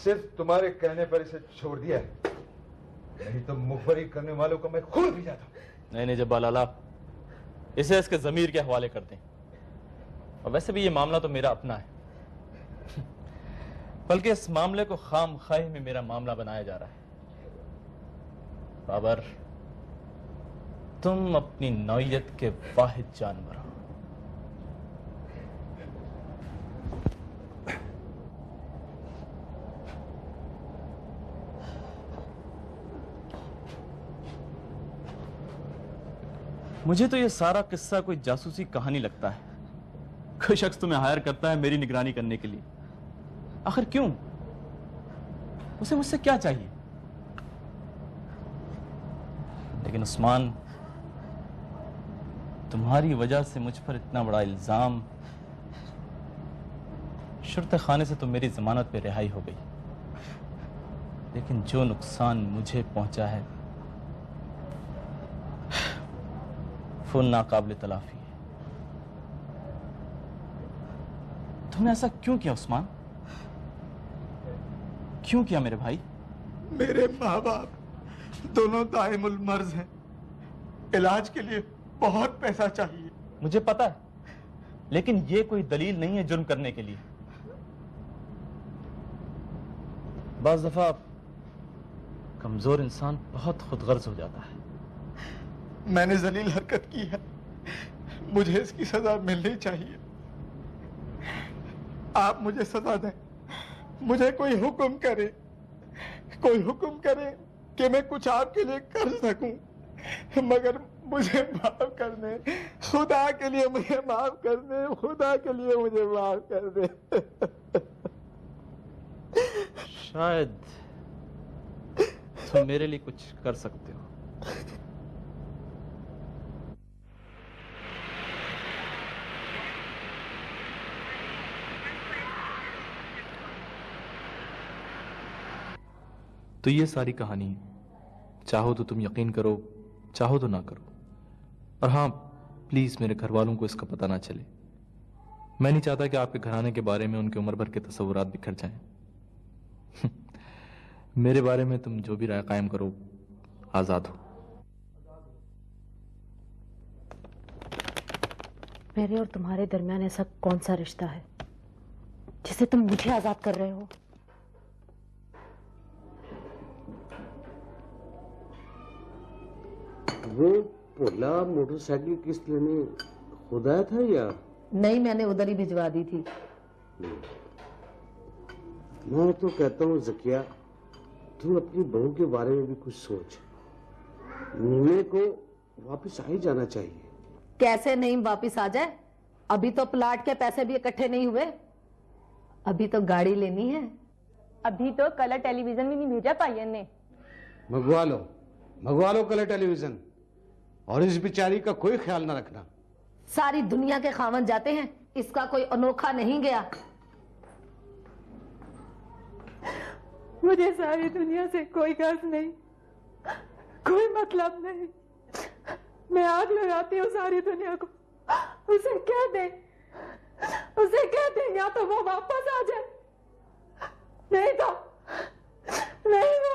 सिर्फ तुम्हारे कहने पर इसे छोड़ दिया है, नहीं तो मुखबरी करने वालों को मैं खून पी जाता हूं। नहीं जब्बार लाला, इसे इसके जमीर के हवाले कर दें। और वैसे भी ये मामला तो मेरा अपना है, बल्कि इस मामले को खाम खाई में मेरा मामला बनाया जा रहा है। बाबर, तुम अपनी नौयत के वाहिद जानवर हो। मुझे तो यह सारा किस्सा कोई जासूसी कहानी लगता है। कोई शख्स तुम्हें हायर करता है मेरी निगरानी करने के लिए। आखिर क्यों? उसे मुझसे क्या चाहिए? लेकिन उस्मान, तुम्हारी वजह से मुझ पर इतना बड़ा इल्जाम, शुर्ते खाने से तो मेरी जमानत पे रिहाई हो गई, लेकिन जो नुकसान मुझे पहुंचा है वो नाकाबिल तलाफी है। तुमने ऐसा क्यों किया उस्मान? क्यों किया मेरे भाई? मेरे माँ बाप दोनों दाइमुल मर्ज हैं, इलाज के लिए बहुत पैसा चाहिए। मुझे पता है, लेकिन ये कोई दलील नहीं है जुर्म करने के लिए। बाज़ दफा कमजोर इंसान बहुत खुदगर्ज हो जाता है। मैंने जलील हरकत की है, मुझे इसकी सजा मिलनी चाहिए। आप मुझे सजा दें, मुझे कोई हुक्म करे, कोई हुक्म करे कि मैं कुछ आपके लिए कर सकूं, मगर मुझे माफ कर दे, खुदा के लिए मुझे माफ कर दे, खुदा के लिए मुझे माफ कर दे। शायद तुम मेरे लिए कुछ कर सकते हो। तो ये सारी कहानी है। चाहो तो तुम यकीन करो, चाहो तो ना करो। और हाँ, प्लीज मेरे घर वालों को इसका पता ना चले। मैं नहीं चाहता कि आपके घराने के बारे में उनके उम्र भर के तस्वुरात बिखर जाएं। मेरे बारे में तुम जो भी राय कायम करो, आजाद हो। मेरे और तुम्हारे दरमियान ऐसा कौन सा रिश्ता है जिसे तुम मुझे आजाद कर रहे हो? वो पोला मोटरसाइकिल किस्त लेने खुद आया था या नहीं? मैंने उधर ही भिजवा दी थी। मैं तो कहता हूँ जकिया, तू अपनी बहू के बारे में भी कुछ सोच। नीमे को वापस आ ही जाना चाहिए। कैसे नहीं वापस आ जाए? अभी तो प्लाट के पैसे भी इकट्ठे नहीं हुए, अभी तो गाड़ी लेनी है। अभी तो कलर टेलीविजन भी नहीं भेजा पायन ने। मंगवा लो कलर टेलीविजन, और इस बेचारी का कोई ख्याल ना रखना। सारी दुनिया के खावन जाते हैं, इसका कोई अनोखा नहीं गया। मुझे सारी दुनिया से कोई गर्ज नहीं, कोई मतलब नहीं। मैं आग लगाती हूँ सारी दुनिया को। उसे कह दे या तो वो वापस आ जाए, नहीं तो नहीं। वो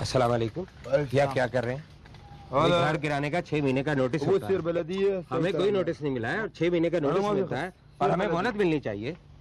अस्सलाम वालेकुम। ये आप क्या कर रहे हैं? घर गिराने का 6 महीने का नोटिस होता है। हमें कोई नोटिस नहीं मिला है, और 6 महीने का नोटिस मिलता है, और हमें मोहलत मिलनी चाहिए।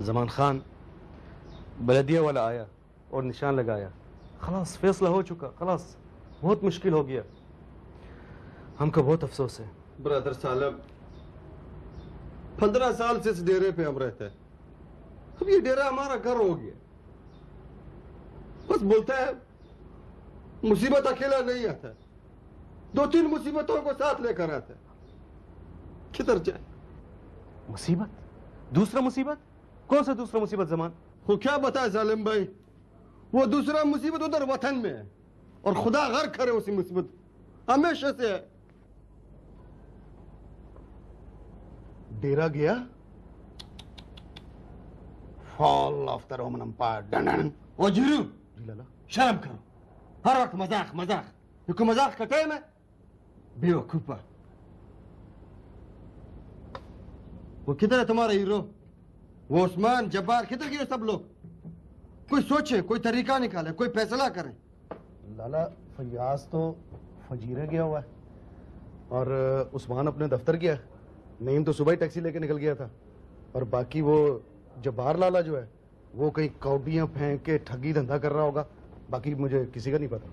जमान खान बलदिया वाला आया और निशान लगाया, खलास फैसला हो चुका, खलास बहुत मुश्किल हो गया। हमको बहुत अफसोस है। ब्रदर सालब, 15 साल से इस डेरे पे हम रहते हैं। अब ये डेरा हमारा घर हो गया। बस बोलता है मुसीबत अकेला नहीं आता, 2-3 मुसीबतों को साथ लेकर आता है। किधर जाए? मुसीबत? दूसरा मुसीबत? कौन सा दूसरा मुसीबत जमान? वो क्या बताए सालिम भाई, वो दूसरा मुसीबत उधर वतन में है, और खुदा गर्क करे उसी मुसीबत हमेशा से है। डेरा गया? Fall of the Roman empire. ओ जीरू, जी लाला। शर्म करो, हर वक्त मजाक मजाक। ये कोई मजाक का टाइम है? बेवकूफा। वो किधर है तुम्हारा हीरो? वो उस्मान, जब्बार किधर गए सब लोग? कोई सोचे, कोई तरीका निकाले, कोई फैसला करे। लाला फयाज तो फजीरे गया हुआ है और उस्मान अपने दफ्तर गया। नईम तो सुबह ही टैक्सी लेके निकल गया था और बाकी वो जब्बार लाला जो है वो कहीं कौडियां फेंक के ठगी धंधा कर रहा होगा। बाकी मुझे किसी का नहीं पता।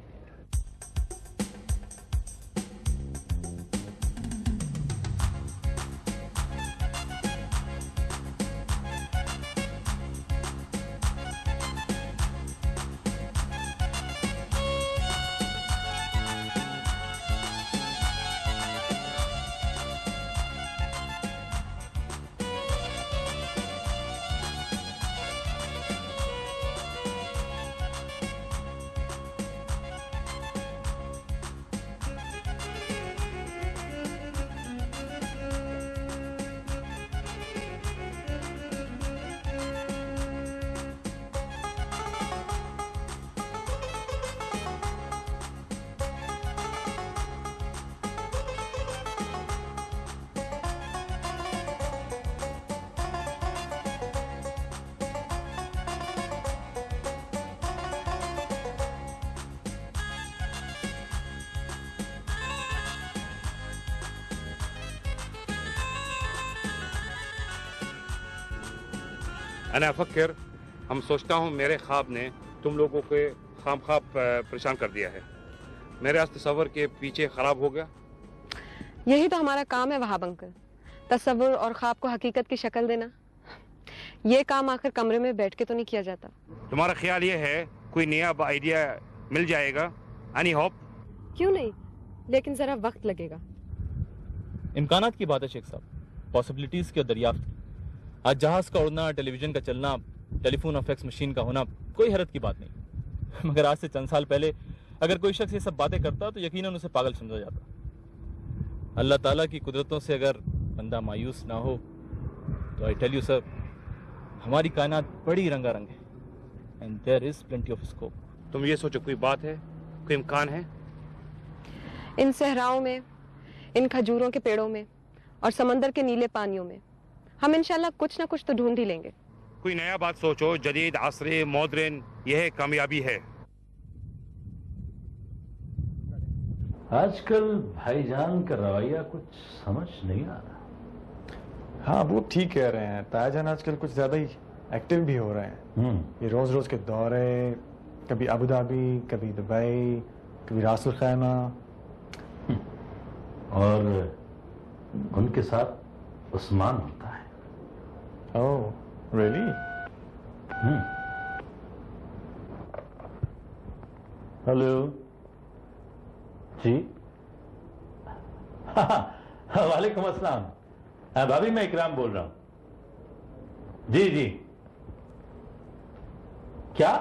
अना अफक्र, हम सोचता हूँ मेरे ख्वाब ने तुम लोगों के खामख्वाब परेशान कर दिया है। मेरे आज तस्वर के पीछे खराब हो गया। यही तो हमारा काम है वहाब अंकल, तस्वर और ख्वाब को हकीकत की शक्ल देना। ये काम आखिर कमरे में बैठ के तो नहीं किया जाता। तुम्हारा ख्याल ये है कोई नया आइडिया मिल जाएगा? Any hope? क्यों नहीं, लेकिन जरा वक्त लगेगा। इम्कानात की बात है शेख साहब, पॉसिबिलिटीज की दरियाफ्त। आज जहाज का उड़ना, टेलीविजन का चलना, टेलीफोन और फैक्स मशीन का होना कोई हैरत की बात नहीं। मगर आज से चंद साल पहले अगर कोई शख्स ये सब बातें करता तो यकीनन उसे पागल समझा जाता। अल्लाह ताला की कुदरतों से अगर बंदा मायूस ना हो तो आई टेल यू सर, हमारी कायनात बड़ी रंगारंग है and there is plenty of scope. तुम ये सोचो कोई बात है, कोई इम्कान है? इन सहराओं में, इन खजूरों के पेड़ों में और समंदर के नीले पानियों में हम इंशाल्लाह कुछ ना कुछ तो ढूंढ ही लेंगे। कोई नया बात सोचो, जदीद, आसरे, मॉडर्न, यह कामयाबी है। आजकल भाईजान का रवैया कुछ समझ नहीं आ रहा। हाँ, वो ठीक कह रहे हैं। तायाजान आजकल कुछ ज्यादा ही एक्टिव भी हो रहे हैं। ये रोज रोज के दौरे, कभी अबू धाबी, कभी दुबई, कभी रासुल खैमा। और उनके साथ उस्मान होता है। ओह, रियली? हेलो जी। वालेकुम अस्सलाम। हाँ भाभी, मैं इकराम बोल रहा हूं। जी जी। क्या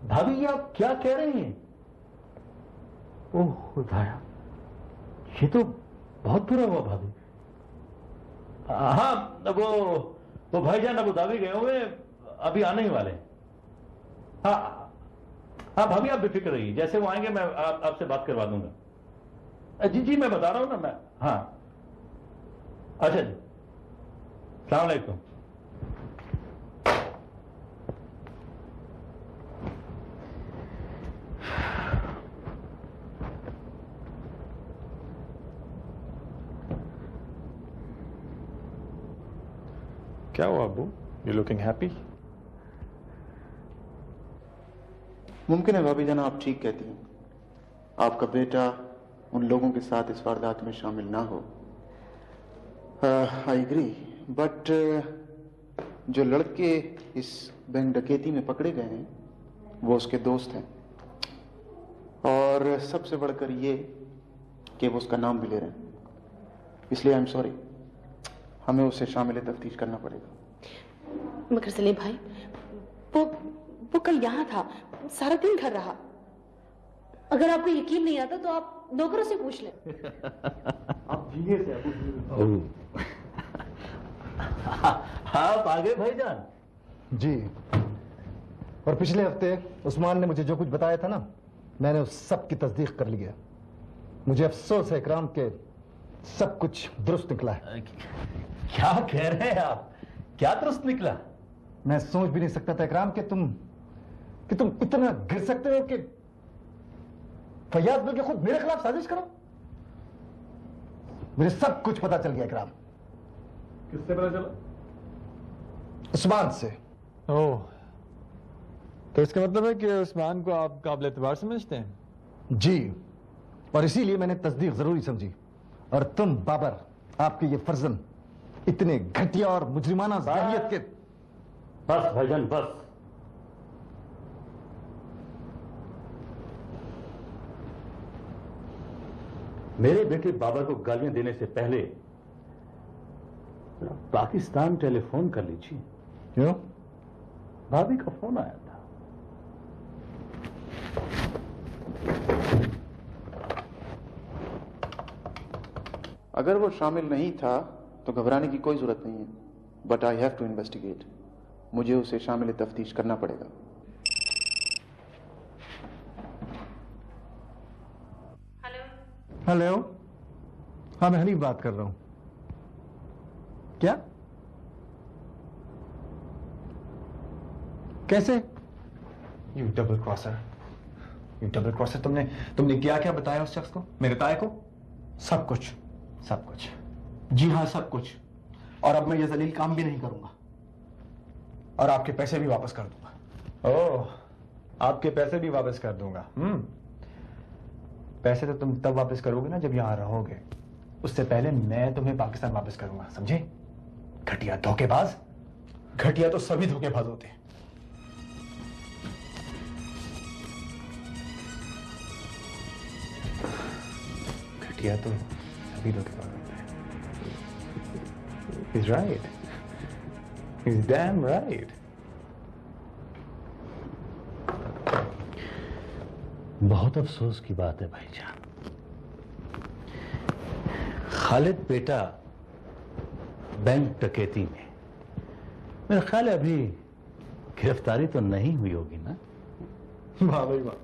भाभी, ये आप क्या कह रहे हैं? ओह खुदाया, ये तो बहुत बुरा हुआ भाभी। हाँ, वो भाईजान अबू धाबी गए हुए, अभी आने ही वाले। हाँ हाँ भाभी, आप बेफिक्र रहिए, जैसे वो आएंगे मैं आपसे बात करवा दूंगा। जी जी, मैं बता रहा हूं ना मैं। हाँ अच्छा जी, अस्सलाम वालेकुम। क्या हुआ अबू? You looking happy? मुमकिन है भाभी जान आप ठीक कहती हैं। आपका बेटा उन लोगों के साथ इस वारदात में शामिल ना हो। आई एग्री, बट जो लड़के इस बैंक डकैती में पकड़े गए हैं वो उसके दोस्त हैं, और सबसे बढ़कर ये कि वो उसका नाम भी ले रहे हैं। इसलिए आई एम सॉरी, हमें उसे शामिल तफ्तीश करना पड़ेगा। मगर सलीम भाई, वो कल यहाँ था, सारा दिन घर रहा। अगर आपको यकीन नहीं आता तो आप नौकरों से पूछ लें। आप धीरे से आप आगे भाईजान। जी, और पिछले हफ्ते उस्मान ने मुझे जो कुछ बताया था ना, मैंने उस सब की तस्दीक कर लिया। मुझे अफसोस है इकराम के सब कुछ दुरुस्त निकला है। क्या कह रहे हैं आप? क्या दुरुस्त निकला? मैं सोच भी नहीं सकता था इकराम कि तुम इतना गिर सकते हो कि फैयाज बल्कि खुद मेरे खिलाफ साजिश करो। मुझे सब कुछ पता चल गया इकराम। किससे पता चला? उस्मान से। ओह, तो इसका मतलब है कि उस्मान को आप काबिल एतबार समझते हैं? जी, और इसीलिए मैंने तस्दीक जरूरी समझी। और तुम बाबर, आपके ये फर्जन इतने घटिया और मुजरिमाना ज़ाहियत के। बस भाईजान बस। मेरे बेटे बाबर को गालियां देने से पहले पाकिस्तान टेलीफोन कर लीजिए। क्यों? भाभी का फोन आया था। अगर वो शामिल नहीं था तो घबराने की कोई जरूरत नहीं है, but I have to investigate. मुझे उसे शामिल तफ्तीश करना पड़ेगा। हेलो, हाँ मैं हनीफ बात कर रहा हूं। क्या? कैसे? U double क्रॉसर, U double क्रॉसर। तुमने क्या क्या बताया उस शख्स को, मेरे ताए को? सब कुछ। सब कुछ? जी हाँ, सब कुछ। और अब मैं ये जलील काम भी नहीं करूंगा और आपके पैसे भी वापस कर दूंगा। ओह, आपके पैसे भी वापस कर दूंगा? पैसे तो तुम तब वापस करोगे ना जब यहां रहोगे। उससे पहले मैं तुम्हें पाकिस्तान वापस करूंगा, समझे? घटिया धोखेबाज। घटिया तो सभी धोखेबाज होते हैं। घटिया तो सभी धोखेबाज होते हैं। He's right. He's damn right. बहुत अफसोस की बात है भाईजान, खालिद बेटा बैंक डकैती में, मेरा ख्याल है अभी गिरफ्तारी तो नहीं हुई होगी ना? वाह भाई वाह,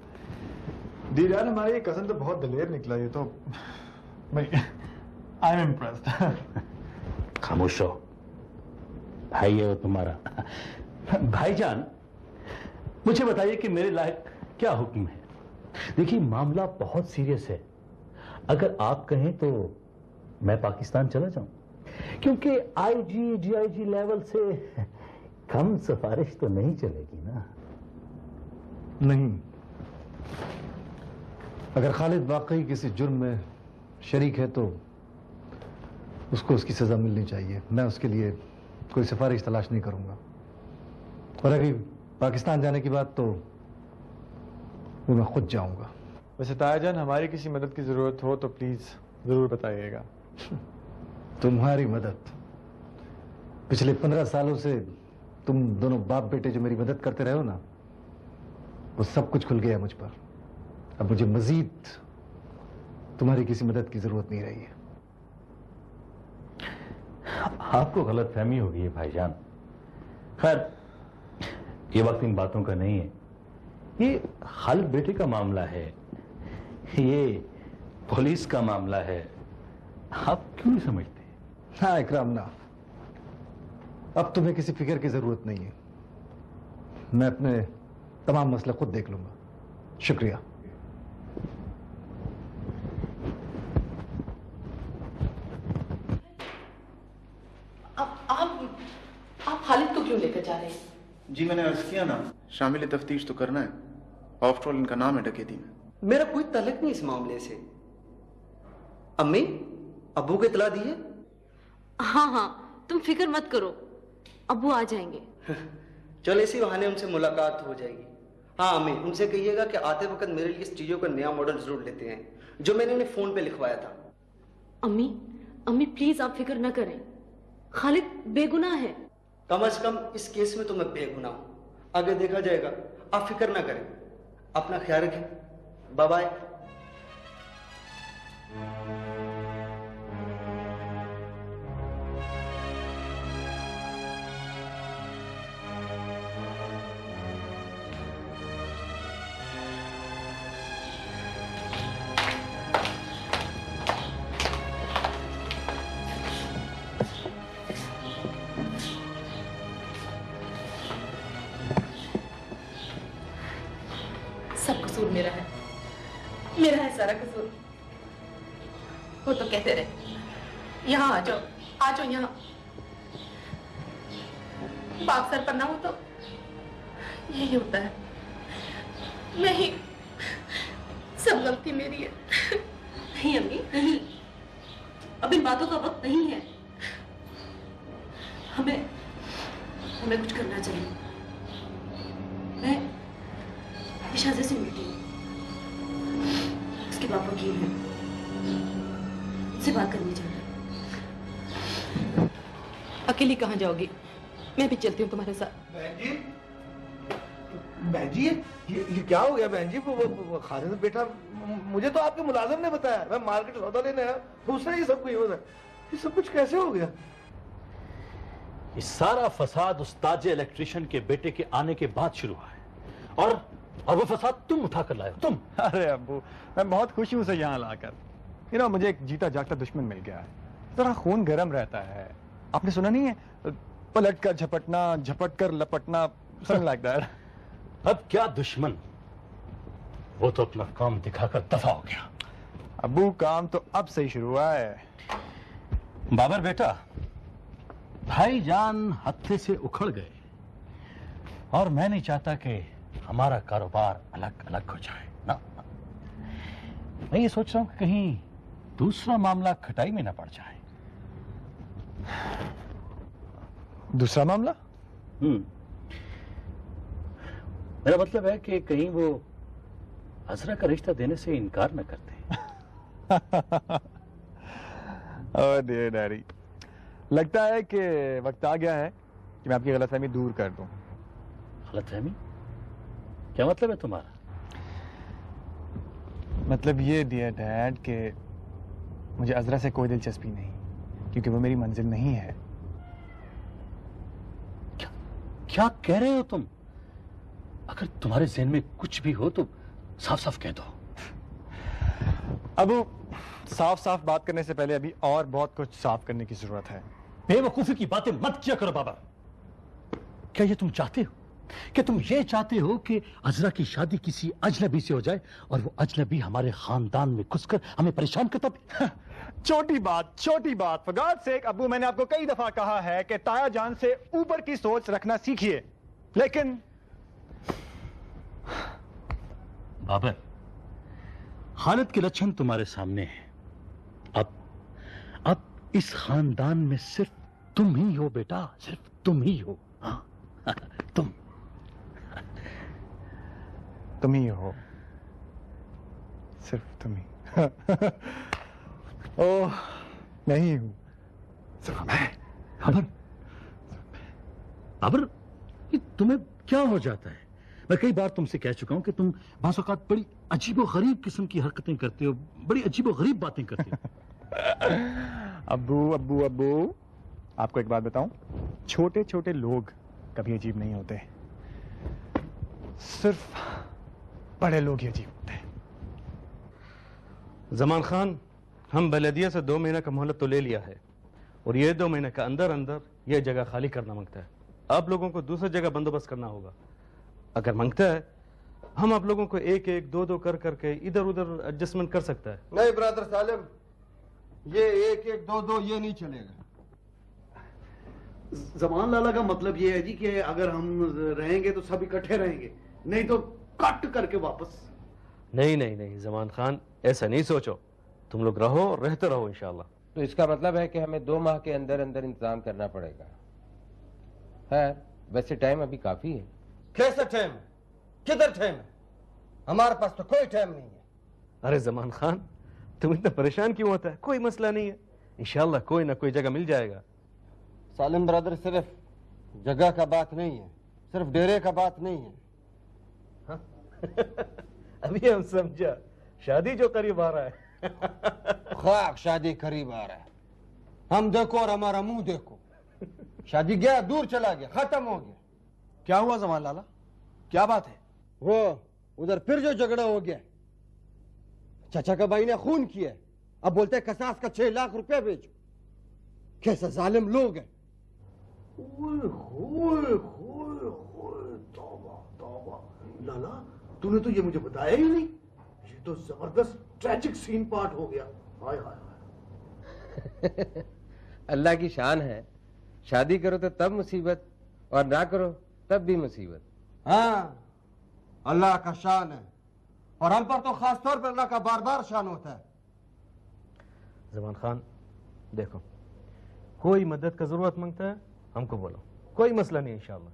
दीदार हमारे ये कजन तो बहुत दलेर निकला। ये तो आई एम इम्प्रेस्ड। खामोश हो, भाई है वो तुम्हारा। भाईजान मुझे बताइए कि मेरे लायक क्या हुक्म है? देखिए मामला बहुत सीरियस है। अगर आप कहें तो मैं पाकिस्तान चला जाऊं, क्योंकि आईजी डीआईजी लेवल से कम सिफारिश तो नहीं चलेगी ना। नहीं, अगर खालिद वाकई किसी जुर्म में शरीक है तो उसको उसकी सजा मिलनी चाहिए। मैं उसके लिए कोई सिफारिश तलाश नहीं करूंगा। और अगर पाकिस्तान जाने की बात तो वो मैं खुद जाऊंगा। वैसे तायाजान, हमारी किसी मदद की जरूरत हो तो प्लीज जरूर बताइएगा। तुम्हारी मदद? पिछले 15 सालों से तुम दोनों बाप बेटे जो मेरी मदद करते रहे हो ना, वो सब कुछ खुल गया मुझ पर। अब मुझे मजीद तुम्हारी किसी मदद की जरूरत नहीं रही है। आपको गलत फहमी होगी है भाईजान। खैर ये वक्त इन बातों का नहीं है। ये खालिद बेटे का मामला है, ये पुलिस का मामला है। आप क्यों नहीं समझते? हाँ इकराम ना, अब तुम्हें किसी फिक्र की जरूरत नहीं है। मैं अपने तमाम मसले खुद देख लूंगा। शुक्रिया। आप खालिद को क्यों लेकर जा रहे हैं? जी मैंने अर्ज किया ना, शामिल तफ्तीश तो करना है। आफ्टर ऑल इनका नाम है डकैती में। मेरा कोई ताल्लुक नहीं इस मामले से। अम्मी, अब्बू को इतला दी है? हाँ हाँ, तुम फिक्र मत करो, अब्बू आ जाएंगे। चल इसी बहाने उनसे मुलाकात हो जाएगी। हाँ अम्मी, उनसे कहिएगा कि आते वक्त मेरे लिए इस चीजों का नया मॉडल जरूर लेते हैं जो मैंने उन्हें फोन पे लिखवाया था। अम्मी अम्मी प्लीज आप फिक्र ना करें, खालिद बेगुनाह है। कम से कम इस केस में तो मैं बेगुनाह हूं। आगे देखा जाएगा, आप फिक्र ना करें। अपना ख्याल रखें। Bye bye. सब कसूर मेरा है, मेरा है सारा कसूर। वो तो कहते रहे यहाँ आ जाओ यहाँ। बाप सर पर ना हो तो यही होता है। मैं ही, सब गलती मेरी है। नहीं अम्मी नहीं, अब इन बातों का वक्त नहीं है। हमें कुछ करना चाहिए। मैं शादी से मिलती हूँ, उसके बाप वकील हैं, उससे बात करनी चाहिए। अकेली कहाँ जाओगी? मैं भी चलती हूँ तुम्हारे साथ। बहन जी ये क्या हो गया बहन जी? वो खालिद बेटा, मुझे तो आपके मुलाजिम ने बताया, मैं मार्केट सौदा लेने आया, उसने ये सब कुछ बताया। ये सब कुछ कैसे हो गया? ये सारा फसाद उस ताजे इलेक्ट्रिशियन के बेटे के आने के बाद शुरू हुआ है, और वो फसाद तुम उठा कर लाए हो, तुम। अरे अब्बू, मैं बहुत खुश हूं उसे यहाँ लाकर। मुझे एक जीता जागता दुश्मन मिल गया है। जरा खून गर्म रहता है। आपने सुना नहीं है, पलट कर झपटना, झपट कर लपटना, समथिंग लाइक दैट। अब क्या दुश्मन, वो तो अपना काम दिखाकर दफा हो गया। अब्बू काम तो अब से ही शुरू हुआ है। बाबर बेटा, भाईजान हत्थे से उखड़ गए, और मैं नहीं चाहता कि हमारा कारोबार अलग अलग हो जाए ना। मैं ये सोच रहा हूं कि कहीं दूसरा मामला खटाई में ना पड़ जाए। दूसरा मामला? मेरा मतलब है कि कहीं वो अजरा का रिश्ता देने से इनकार न करते। ओह डियर डैडी, लगता है कि वक्त आ गया है कि मैं आपकी गलतफहमी दूर कर दूं। गलतफहमी? क्या मतलब है तुम्हारा? मतलब ये डियर डैड कि मुझे अजरा से कोई दिलचस्पी नहीं, क्योंकि वो मेरी मंजिल नहीं है। क्या कह रहे हो तुम? अगर तुम्हारे ज़हन में कुछ भी हो तो साफ साफ कह दो। अब साफ साफ बात करने से पहले अभी और बहुत कुछ साफ करने की जरूरत है। बेवकूफी की बातें मत किया करो बाबा। क्या ये तुम चाहते हो? क्या तुम ये चाहते हो कि अजरा की शादी किसी अजनबी से हो जाए और वो अजनबी हमारे खानदान में घुसकर हमें परेशान करता भी? छोटी बात फॉर गॉड सेक। अब्बू, मैंने आपको कई दफा कहा है कि ताया जान से ऊपर की सोच रखना सीखिए, लेकिन बाबर, हालत के लक्षण तुम्हारे सामने हैं। अब इस खानदान में सिर्फ तुम ही हो बेटा, सिर्फ तुम ही हो। हाँ तुम ही हो, सिर्फ तुम ही। ओह, नहीं हूं, सिर्फ मैं। बाबर, ये तुम्हें क्या हो जाता है? मैं कई बार तुमसे कह चुका हूं कि तुम बाज़ औक़ात बड़ी अजीबो-गरीब किस्म की हरकतें करते हो, बड़ी अजीबो-गरीब बातें करते हो। अब्बू, आपको एक बात बताऊं, छोटे छोटे लोग कभी अजीब नहीं होते, सिर्फ बड़े लोग ही अजीब होते हैं। जमान खान, हम बलदिया से 2 महीने का मोहलत तो ले लिया है, और ये 2 महीने के अंदर अंदर यह जगह खाली करना मांगता है। आप लोगों को दूसरी जगह बंदोबस्त करना होगा। अगर मांगता है, हम आप लोगों को 1-1, 2-2 कर करके इधर उधर एडजस्टमेंट कर सकता है। नहीं ब्रदर सालिम, ये 1-1, 2-2 ये नहीं चलेगा। जमान लाला का मतलब ये है जी कि अगर हम रहेंगे तो सब इकट्ठे रहेंगे, नहीं तो कट करके वापस। नहीं जमान खान, ऐसा नहीं सोचो। तुम लोग रहो, रहते रहो इंशाल्लाह। तो इसका मतलब है कि हमें 2 माह के अंदर अंदर इंतजाम करना पड़ेगा। है वैसे टाइम अभी काफी है। कैसा टाइम? किधर टाइम है? हमारे पास तो कोई टाइम नहीं है। अरे जमान खान, तुम इतना परेशान क्यों होता है? कोई मसला नहीं है, इंशाल्लाह कोई ना कोई जगह मिल जाएगा। सालिम ब्रदर, सिर्फ जगह का बात नहीं है, सिर्फ डेरे का बात नहीं है। अभी हम समझा शादी जो करीब आ रहा है। खाक शादी करीब आ रहा है, हम देखो और हमारा मुंह देखो। शादी गया दूर चला गया, खत्म हो गया। क्या हुआ जमान लाला, क्या बात है? वो उधर फिर जो झगड़ा हो गया, चाचा का भाई ने खून किया, अब बोलते हैं कसास का 6 लाख रुपया भेजो। कैसे जालिम लोग हैं। लाला तूने तो ये मुझे बताया ही नहीं, ये तो जबरदस्त ट्रैजिक सीन पार्ट हो गया। हाय हाय हाय। अल्लाह की शान है, शादी करो तो तब मुसीबत और ना करो तब भी मुसीबत। हाँ, अल्लाह का शान है और हम पर तो खास तौर पर अल्लाह का बार बार शान होता है। जमान खान देखो, कोई मदद का जरूरत मांगता है हमको बोलो, कोई मसला नहीं इंशाअल्लाह।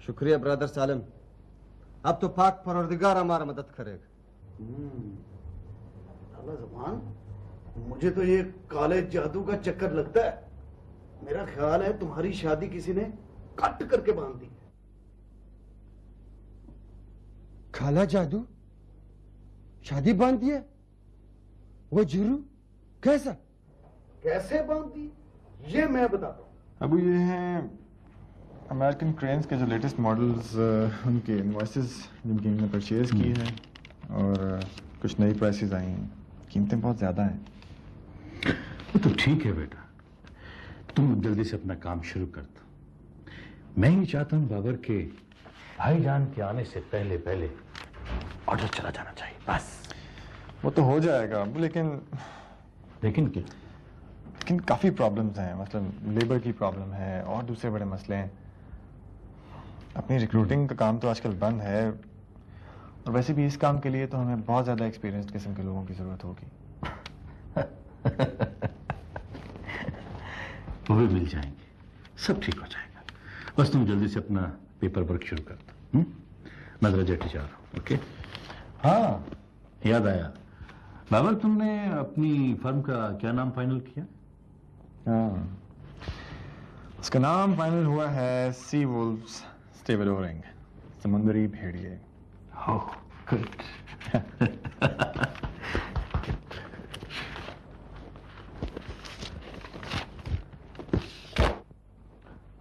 शुक्रिया ब्रदर सालिम, अब तो पाक परवरदिगार हमारा मदद करेगा। लाला जमान, मुझे तो ये काले जादू का चक्कर लगता है। मेरा ख्याल है तुम्हारी शादी किसी ने कट करके बांध दी। काला जादू? शादी बांध दी है? वो जीरू कैसा? कैसे बांध दी ये मैं बताता हूँ। अबू ये हैं अमेरिकन क्रेन्स के जो लेटेस्ट मॉडल्स, उनके इनवॉइसेस जिनकी हमने परचेज की है और कुछ नई प्राइसेस आई हैं। कीमतें बहुत ज़्यादा हैं। वो तो ठीक है बेटा, तुम जल्दी से अपना काम शुरू कर दो। मैं ही चाहता हूँ बाबर के भाईजान के आने से पहले पहले ऑर्डर चला जाना चाहिए, बस। वो तो हो जाएगा अबू, लेकिन क्या? लेकिन काफ़ी प्रॉब्लम्स हैं, मतलब लेबर की प्रॉब्लम है और दूसरे बड़े मसले हैं। अपनी रिक्रूटिंग का काम तो आजकल बंद है और वैसे भी इस काम के लिए तो हमें बहुत ज़्यादा एक्सपीरियंस्ड किस्म के लोगों की ज़रूरत होगी। वो भी मिल जाएंगे, सब ठीक हो जाएगा। बस तुम जल्दी से अपना पेपर वर्क शुरू कर दो। मैं जरा जेटी जा रहा हूँ। ओके? हाँ, याद आया बाबर, तुमने अपनी फर्म का क्या नाम फाइनल किया? हाँ, उसका नाम फाइनल हुआ है सी वुल्व्स स्टेवेडोरिंग, समुद्री भेड़िए। Oh good.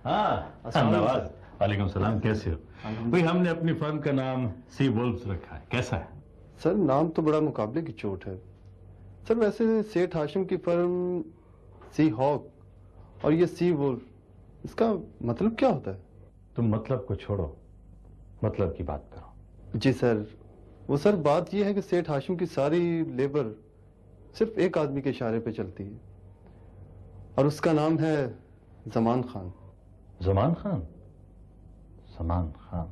हाँ नवाज, वालेकुम सलाम, कैसे हो? भाई हमने अपनी फर्म का नाम सी वुल्व्स रखा है, कैसा है? सर नाम तो बड़ा मुकाबले की चोट है। सर वैसे सेठ हाशिम की फर्म सी हॉक और ये सी वुल्फ, इसका मतलब क्या होता है? तुम मतलब को छोड़ो, मतलब की बात करो। जी सर, वो सर बात ये है कि सेठ हाशिम की सारी लेबर सिर्फ एक आदमी के इशारे पे चलती है और उसका नाम है जमान खान। जमान खान? जमान खान,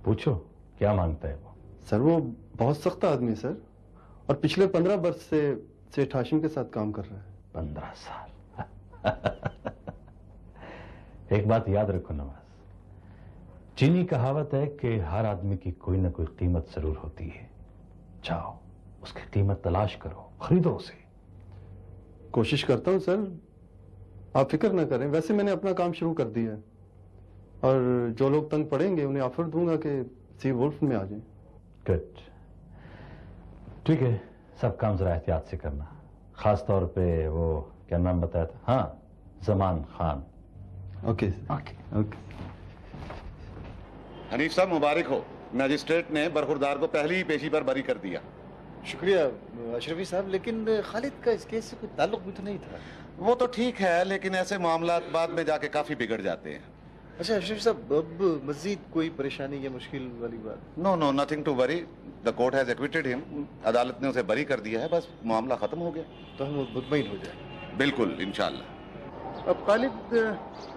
पूछो क्या मांगता है वो? सर वो बहुत सख्त आदमी है सर, और पिछले 15 वर्ष से सेठ हाशिम के साथ काम कर रहा है। 15 साल? एक बात याद रखो नवाज, चीनी कहावत है कि हर आदमी की कोई ना कोई कीमत जरूर होती है। जाओ उसकी कीमत तलाश करो, खरीदो उसे। कोशिश करता हूं सर, आप फिक्र ना करें। वैसे मैंने अपना काम शुरू कर दिया है और जो लोग तंग पड़ेंगे उन्हें ऑफर दूंगा कि सी वुल्फ में आ जाएं। गुड, ठीक है, सब काम जरा एहतियात से करना, खास तौर पे वो क्या नाम बताया था? हाँ, Zaman Khan. Okay okay okay. Hanif साहब मुबारक हो, मैजिस्ट्रेट ने बरखुरदार को पहली ही पेशी पर बरी कर दिया। शुक्रिया अशरफी साहब, लेकिन खालिद का इस केस से कोई ताल्लुक भी तो नहीं था। वो तो ठीक है, लेकिन ऐसे मामला बाद में जाके काफी बिगड़ जाते हैं। अच्छा अशरफी साहब, अब मजीद कोई परेशानी या मुश्किल वाली बात? No no, nothing to worry, the court has acquitted him. अदालत ने उसे बरी कर दिया है, बस मामला खत्म हो गया। तो हम मुतमईन हो जाए। बिल्कुल, इंशाल्लाह। अब खालिद,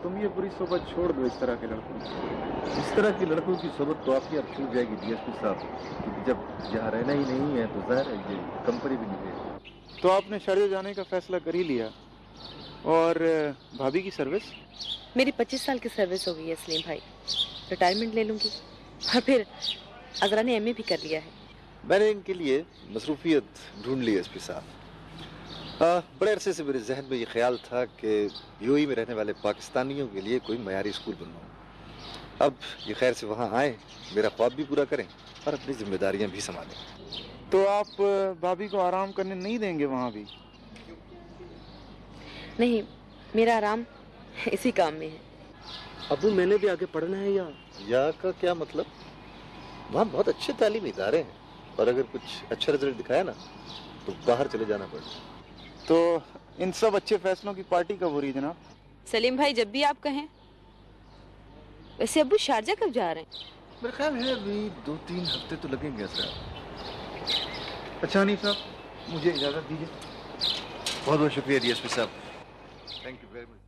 तुम ये बुरी सोबत छोड़ दो इस तरह के लड़कों की। इस तरह की लड़कों की सोबत तो आपकी अब छूट जाएगी डीएसपी साहब, क्योंकि जब यहाँ रहना ही नहीं है तो जाहिर है ये कंपनी भी नहीं रहेगी। तो आपने शारजा जाने का फैसला कर ही लिया। और भाभी की सर्विस? मेरी 25 साल की सर्विस हो गई है सलीम भाई, रिटायरमेंट ले लूंगी। और फिर अजरा ने एमए भी कर लिया है। मैंने इनके लिए मसरूफियत ढूंढ ली एसपी साहब। बड़े अरसे से मेरे जहन में ये ख्याल था कि यूएई में रहने वाले पाकिस्तानियों के लिए कोई मयारी स्कूल बनवाऊं। अब ये खैर से वहाँ आए, मेरा ख्वाब भी पूरा करें और अपनी जिम्मेदारियां भी संभालें। तो आप भाभी को आराम करने नहीं देंगे वहाँ भी? नहीं, मेरा आराम इसी काम में है। अबू मैंने भी आगे पढ़ना है या का क्या मतलब? वहाँ बहुत अच्छे तालीमी इदारे हैं और अगर कुछ अच्छा रिजल्ट दिखाया ना तो बाहर चले जाना पड़ेगा। तो इन सब अच्छे फैसलों की पार्टी कब हो रही है जनाब? सलीम भाई जब भी आप कहें। वैसे अब्बू शारजा कब जा रहे हैं? मेरा ख्याल है अभी 2-3 हफ्ते तो लगेंगे सर। अच्छा हनीफ साहब, मुझे इजाजत दीजिए। बहुत बहुत शुक्रिया डीएसपी साहब, थैंक यू वेरी मच।